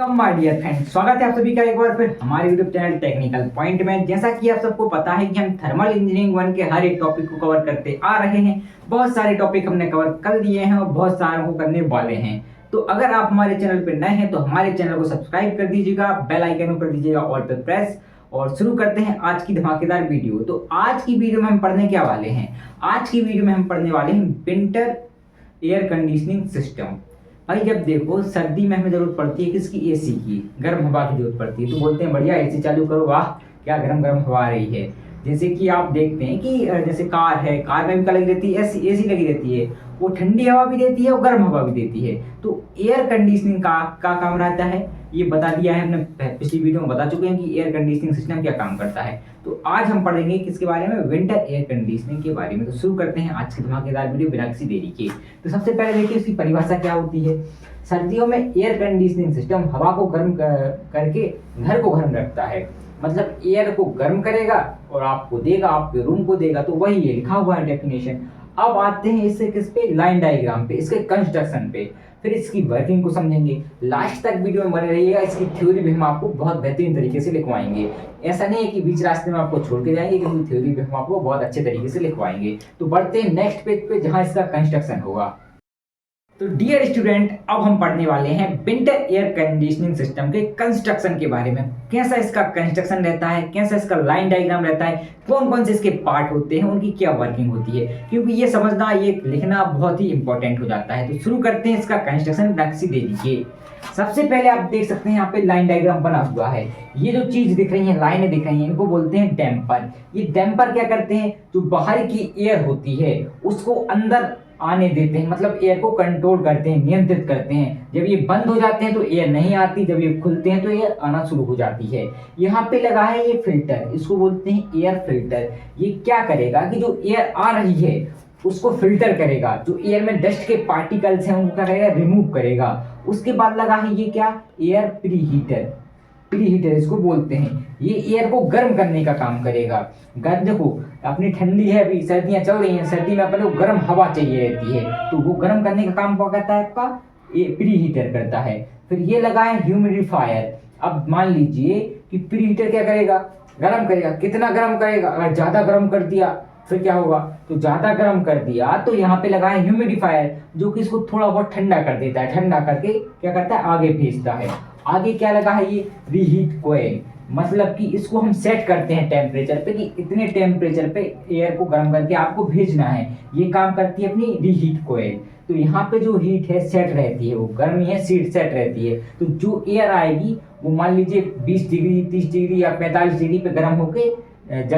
My dear friend, स्वागत है आप सभी का एक बार फिर हमारे यूट्यूब चैनल टेक्निकल पॉइंट में। जैसा कि आप सबको पता है कि हम थर्मल इंजीनियरिंग 1 के हर एक टॉपिक को कवर करते आ रहे हैं। बहुत सारे टॉपिक हमने कवर कर दिए हैं और बहुत सारे को करने वाले हैं। तो अगर आप हमारे चैनल पर नए हैं तो हमारे चैनल को सब्सक्राइब कर दीजिएगा, बेल आइकन को कर दीजिएगा ऑल पे प्रेस। और शुरू करते हैं आज की धमाकेदार वीडियो। तो आज की वीडियो में हम पढ़ने क्या वाले हैं? आज की वीडियो में हम पढ़ने वाले हैं विंटर एयर कंडीशनिंग सिस्टम। भाई जब देखो सर्दी में हमें जरूरत पड़ती है किसकी? एसी की, गर्म हवा की जरूरत पड़ती है। तो बोलते हैं बढ़िया एसी चालू करो, वाह क्या गर्म गर्म हवा आ रही है। जैसे कि आप देखते हैं कि जैसे कार है, कार में भी क्या लगी रहती है? एसी लगी रहती है। वो ठंडी हवा भी देती है और गर्म हवा भी देती है। तो एयर कंडीशनिंग का काम रहता है, ये बता दिया है हमने पिछली वीडियो में बता चुके हैं कि एयर कंडीशनिंग सिस्टम क्या काम करता है। तो आज हम पढ़ेंगे किसके बारे में? विंटर एयर कंडीशनिंग के बारे में। तो शुरू करते हैं आज की धमाकेदार वीडियो बिना किसी देरी के। तो सबसे पहले देखिए उसकी परिभाषा क्या होती है। सर्दियों में एयर कंडीशनिंग सिस्टम हवा को गर्म करके घर को गर्म रखता है। मतलब एयर को गर्म करेगा और आपको देगा, आपके रूम को देगा। तो वही है, लिखा हुआ है डेफिनेशन। अब आते हैं इससे किस पे? लाइन डायग्राम पे, इसके कंस्ट्रक्शन पे, फिर इसकी वर्किंग को समझेंगे। लास्ट तक वीडियो में बने रहिएगा। इसकी थ्योरी भी हम आपको बहुत बेहतरीन तरीके से लिखवाएंगे। ऐसा नहीं है कि बीच रास्ते में आपको छोड़ के जाएंगे, क्योंकि थ्योरी भी हम आपको बहुत अच्छे तरीके से लिखवाएंगे। तो बढ़ते हैं नेक्स्ट पेज पे जहां इसका कंस्ट्रक्शन होगा। तो डियर स्टूडेंट, अब हम पढ़ने वाले हैं विंटर एयर कंडीशनिंग सिस्टम के कंस्ट्रक्शन के बारे में। कैसा इसका कंस्ट्रक्शन रहता है, कैसा इसका लाइन डायग्राम रहता है, कौन कौन से इसके पार्ट होते हैं, उनकी क्या वर्किंग होती है, क्योंकि ये समझना, ये लिखना बहुत ही इंपॉर्टेंट हो जाता है। तो शुरू करते हैं इसका कंस्ट्रक्शन। नक्शे दे दीजिए। सबसे पहले आप देख सकते हैं यहाँ पे लाइन डायग्राम बना हुआ है। ये जो चीज दिख रही है, लाइनें दिख रही हैं, इनको बोलते हैं डैम्पर। ये डैम्पर क्या करते हैं? जो बाहर की एयर होती है उसको अंदर आने देते हैं, मतलब एयर को कंट्रोल करते हैं, नियंत्रित करते हैं। जब ये बंद हो जाते हैं तो एयर नहीं आती, जब ये खुलते हैं तो एयर आना शुरू हो जाती है। यहाँ पे लगा है ये फिल्टर, इसको बोलते हैं एयर फिल्टर। ये क्या करेगा कि जो एयर आ रही है उसको फिल्टर करेगा, जो एयर में डस्ट के पार्टिकल्स हैं उनको क्या करेगा? रिमूव करेगा। उसके बाद लगा है ये क्या? Air preheater. प्रीहीटर इसको बोलते हैं। ये एयर को गर्म करने का काम करेगा। गर्म, देखो अपनी ठंडी है, अभी सर्दियां चल रही हैं, सर्दी में अपने को गर्म हवा चाहिए रहती है, तो वो गर्म करने का काम क्या करता है? आपका ये प्रीहीटर करता है। फिर ये लगा है ह्यूमिडिफायर। अब मान लीजिए कि प्रीहीटर क्या करेगा? गर्म करेगा। कितना गर्म करेगा? अगर ज्यादा गर्म कर दिया फिर क्या होगा? तो ज्यादा गर्म कर दिया तो यहाँ पे लगा है ह्यूमिडिफायर, जो कि इसको थोड़ा बहुत ठंडा कर देता है। ठंडा करके क्या करता है? आगे भेजता है। आगे क्या लगा है? ये रीहीट कोयल, मतलब कि इसको हम सेट करते हैं टेम्परेचर पे कि इतने टेम्परेचर पे एयर को गर्म करके आपको भेजना है। ये काम करती है अपनी रीहीट कोयल। तो यहाँ पे जो हीट है सेट रहती है, वो गर्मी है सीट सेट रहती है। तो जो एयर आएगी वो मान लीजिए 20 डिग्री, 30 डिग्री या 45 डिग्री पे गर्म होके,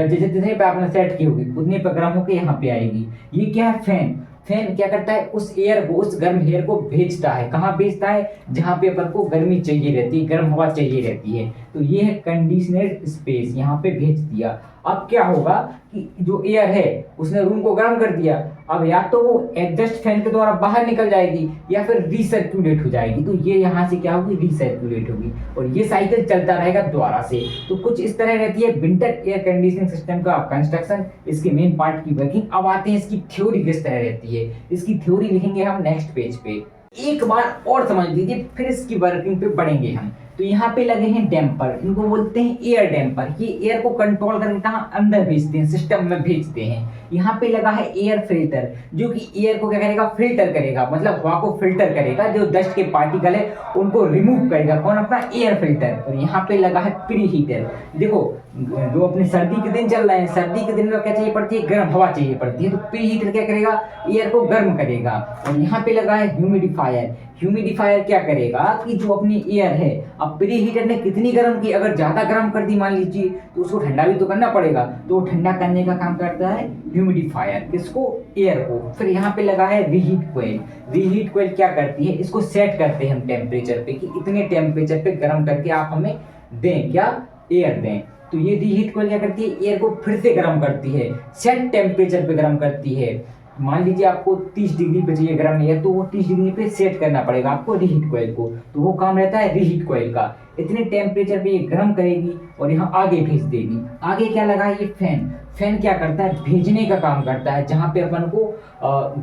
जितने पे आपने सेट की होगी उतने पे गर्म होके यहाँ पे आएगी। ये क्या है? फैन। फैन क्या करता है? उस एयर को, उस गर्म एयर को भेजता है। कहाँ भेजता है? जहाँ पे अपन को गर्मी चाहिए रहती है, गर्म हवा चाहिए रहती है। तो ये है कंडीशनर स्पेस, यहाँ पे भेज दिया। अब क्या होगा कि जो एयर है उसने रूम को गर्म कर दिया। अब या तो वो एग्जस्ट फैन के द्वारा बाहर निकल जाएगी या फिर रिसर्कुलेट हो जाएगी। तो ये यहाँ से क्या होगी? रिसर्कुलेट होगी, और ये साइकिल चलता रहेगा दोबारा से। तो कुछ इस तरह रहती है विंटर एयर कंडीशनिंग सिस्टम का कंस्ट्रक्शन, इसके मेन पार्ट की वर्किंग। अब आते हैं इसकी थ्योरी किस तरह रहती है। इसकी थ्योरी लिखेंगे हम नेक्स्ट पेज पे। एक बार और समझ लीजिए, फिर इसकी वर्किंग पे बढ़ेंगे हम। तो यहाँ पे लगे हैं डैम्पर, इनको बोलते हैं एयर डैम्पर। ये एयर को कंट्रोल करके कहाँ? अंदर भेजते हैं, सिस्टम में भेजते हैं। यहाँ पे लगा है एयर फिल्टर, जो कि एयर को क्या करेगा? फिल्टर करेगा, मतलब हवा को फिल्टर करेगा। जो डस्ट के पार्टिकल है उनको रिमूव करेगा। कौन? अपना एयर फिल्टर। और यहाँ पे लगा है प्रीहीटर। देखो जो अपने सर्दी के दिन चल रहे हैं, सर्दी के दिन में क्या चाहिए पड़ती है? गर्म हवा चाहिए पड़ती है। तो प्रीहीटर क्या करेगा? एयर को गर्म करेगा। और यहाँ पे लगा है ह्यूमिडिफायर। ह्यूमिडिफायर क्या करेगा कि जो अपनी एयर है, अब प्रीहीटर ने कितनी गर्म की, अगर ज्यादा गर्म कर दी मान लीजिए, तो उसको ठंडा भी तो करना पड़ेगा। तो ठंडा करने का काम करता है ह्यूमिडिफायर। किसको? एयर को। फिर यहाँ पे लगा है रीहीट कोयल। रीहीट कोयल क्या करती है? इसको सेट करते हैं हम टेम्परेचर पे कि इतने टेम्परेचर पे गर्म करके आप हमें दें, क्या? एयर दें। तो ये रीहीट कोयल क्या करती है? एयर को फिर से गर्म करती है, सेट टेम्परेचर पे गर्म करती है। मान लीजिए आपको 30 डिग्री पे चाहिए गर्म एयर, तो वो 30 डिग्री पे सेट करना पड़ेगा आपको रीहीट कोयल को। तो वो काम रहता है रीहीट कोयल का। इतने टेम्परेचर पे ये गर्म करेगी और यहाँ आगे भेज देगी। आगे क्या लगा है, ये फैन। फैन क्या करता है, भेजने का काम करता है। जहाँ पे अपन को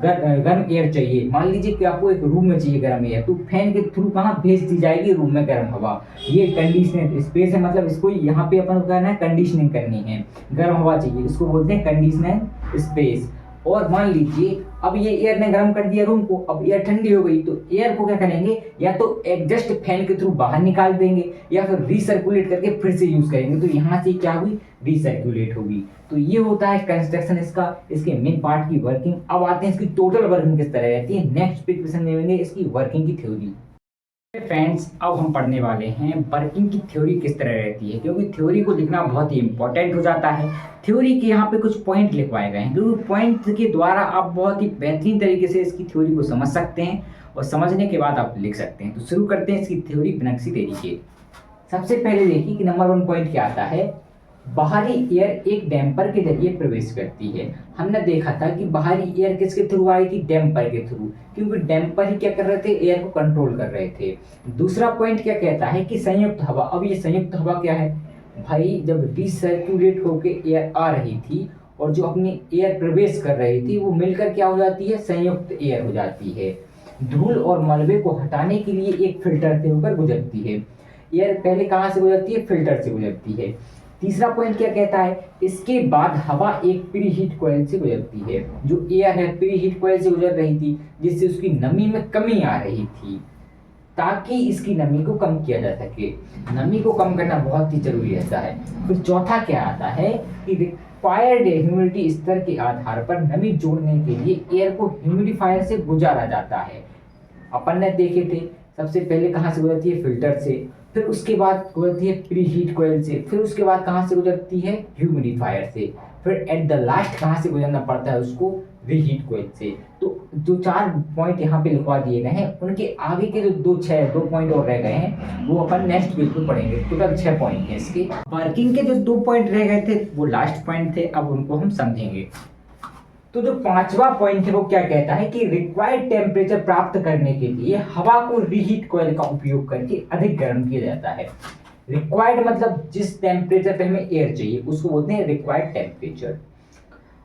गर्म एयर चाहिए, मान लीजिए कि आपको एक रूम में चाहिए गर्म एयर, तो फैन के थ्रू कहाँ भेज दी जाएगी, रूम में गर्म हवा। ये कंडीशनर स्पेस है, मतलब इसको यहाँ पे अपन को करना है, कंडीशनिंग करनी है, गर्म हवा चाहिए, इसको बोलते हैं कंडीशनर स्पेस। और मान लीजिए अब ये एयर ने गर्म कर दिया रूम को, अब एयर ठंडी हो गई, तो एयर को क्या करेंगे, या तो एडजस्ट फैन के थ्रू बाहर निकाल देंगे या फिर रिसर्कुलेट करके फिर से यूज करेंगे। तो यहाँ से क्या हुई, रिसर्कुलेट होगी। तो ये होता है कंस्ट्रक्शन इसका, इसके मेन पार्ट की वर्किंग। अब आते हैं इसकी टोटल वर्किंग किस तरह रहती है। नेक्स्ट पेज पे समझेंगे इसकी वर्किंग की थ्योरी। फ्रेंड्स, अब हम पढ़ने वाले हैं वर्किंग की थ्योरी किस तरह रहती है, क्योंकि थ्योरी को लिखना बहुत ही इंपॉर्टेंट हो जाता है। थ्योरी के यहाँ पे कुछ पॉइंट लिखवाए गए हैं, क्योंकि पॉइंट के द्वारा आप बहुत ही बेहतरीन तरीके से इसकी थ्योरी को समझ सकते हैं और समझने के बाद आप लिख सकते हैं। तो शुरू करते हैं इसकी थ्योरी बिना किसी देरी के। सबसे पहले देखिए कि नंबर 1 पॉइंट क्या आता है, बाहरी एयर एक डैम्पर के जरिए प्रवेश करती है। हमने देखा था कि बाहरी एयर किसके थ्रू आई थी, डैम्पर के थ्रू, क्योंकि डैम्पर ही क्या कर रहे थे, एयर को कंट्रोल कर रहे थे। दूसरा पॉइंट क्या कहता है कि संयुक्त हवा। अब ये संयुक्त हवा क्या है भाई, जब रिसर्कुलेट होके एयर आ रही थी और जो अपनी एयर प्रवेश कर रही थी, वो मिलकर क्या हो जाती है, संयुक्त एयर हो जाती है। धूल और मलबे को हटाने के लिए एक फिल्टर से होकर गुजरती है। एयर पहले कहाँ से गुजरती है, फिल्टर से गुजरती है। तीसरा पॉइंट क्या कहता है, इसके बाद हवा एक प्री हीट कॉइल से गुजरती है। जो एयर है प्री हीट कॉइल से गुजर रही थी, जिससे उसकी नमी में कमी आ रही थी, ताकि इसकी नमी को कम किया जा सके। नमी को कम करना बहुत ही जरूरी रहता है। फिर चौथा क्या आता है कि रिक्वायर्ड ह्यूमिडिटी स्तर के आधार पर नमी जोड़ने के लिए एयर को ह्यूमिडिफायर से गुजारा जाता है। अपन ने देखे थे, सबसे पहले कहाँ से गुजरती है, फिल्टर से, फिर उसके बाद गुजरती है प्री हीट कॉइल से, फिर उसके बाद कहाँ से गुजरती है, ह्यूमिडिफायर से, फिर एट द लास्ट कहाँ से गुजरना पड़ता है उसको, रीहीट कॉइल से। तो जो 4 पॉइंट यहाँ पे लिखवा दिए गए हैं, उनके आगे के जो 2 पॉइंट और रह गए हैं, वो अपन नेक्स्ट पेज पे पढ़ेंगे। टोटल 6 पॉइंट हैं इसके। वर्किंग के जो 2 पॉइंट रह गए थे वो लास्ट पॉइंट थे, अब उनको हम समझेंगे। तो जो 5वां पॉइंट है वो क्या कहता है कि रिक्वायर्ड टेम्परेचर प्राप्त करने के लिए हवा को रीहीट कॉइल का उपयोग करके अधिक गर्म किया जाता है। रिक्वायर्ड मतलब जिस टेम्परेचर पे हमें एयर चाहिए उसको बोलते हैं रिक्वायर्ड टेम्परेचर।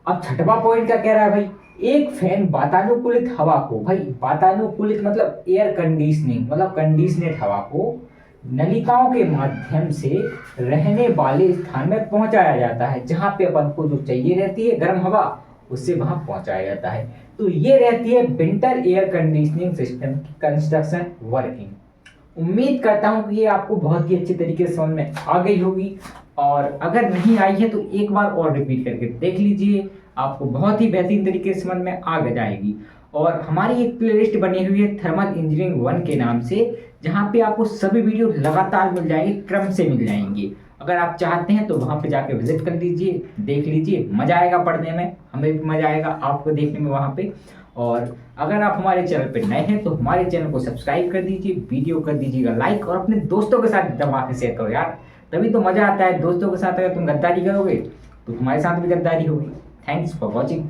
अब 6वां पॉइंट क्या कह रहा है भाई, एक फैन वातानुकूलित हवा को, भाई वातानुकूलित मतलब एयर कंडीशनिंग, मतलब कंडीशनेट हवा को नलिकाओं के माध्यम से रहने वाले स्थान में पहुंचाया जाता है। जहां पे अपन को जो चाहिए रहती है गर्म हवा, उससे वहां पहुंचाया जाता है। तो ये रहती है विंटर एयर कंडीशनिंग सिस्टम की कंस्ट्रक्शन वर्किंग। उम्मीद करता हूं कि ये आपको बहुत ही अच्छे तरीके से समझ में आ गई होगी, और अगर नहीं आई है तो एक बार और रिपीट करके देख लीजिए, आपको बहुत ही बेहतरीन तरीके से समझ में आ जाएगी। और हमारी एक प्लेलिस्ट बनी हुई है थर्मल इंजीनियरिंग 1 के नाम से, जहाँ पे आपको सभी वीडियो लगातार मिल जाएंगे, क्रम से मिल जाएंगे। अगर आप चाहते हैं तो वहाँ पे जाके विजिट कर लीजिए, देख लीजिए, मजा आएगा पढ़ने में, हमें भी मजा आएगा आपको देखने में वहाँ पे। और अगर आप हमारे चैनल पे नए हैं तो हमारे चैनल को सब्सक्राइब कर दीजिए, वीडियो कर दीजिएगा लाइक, और अपने दोस्तों के साथ दबा के शेयर करो यार, तभी तो मजा आता है। दोस्तों के साथ अगर तुम गद्दारी करोगे तो तुम्हारे साथ भी गद्दारी होगी। Thanks for watching.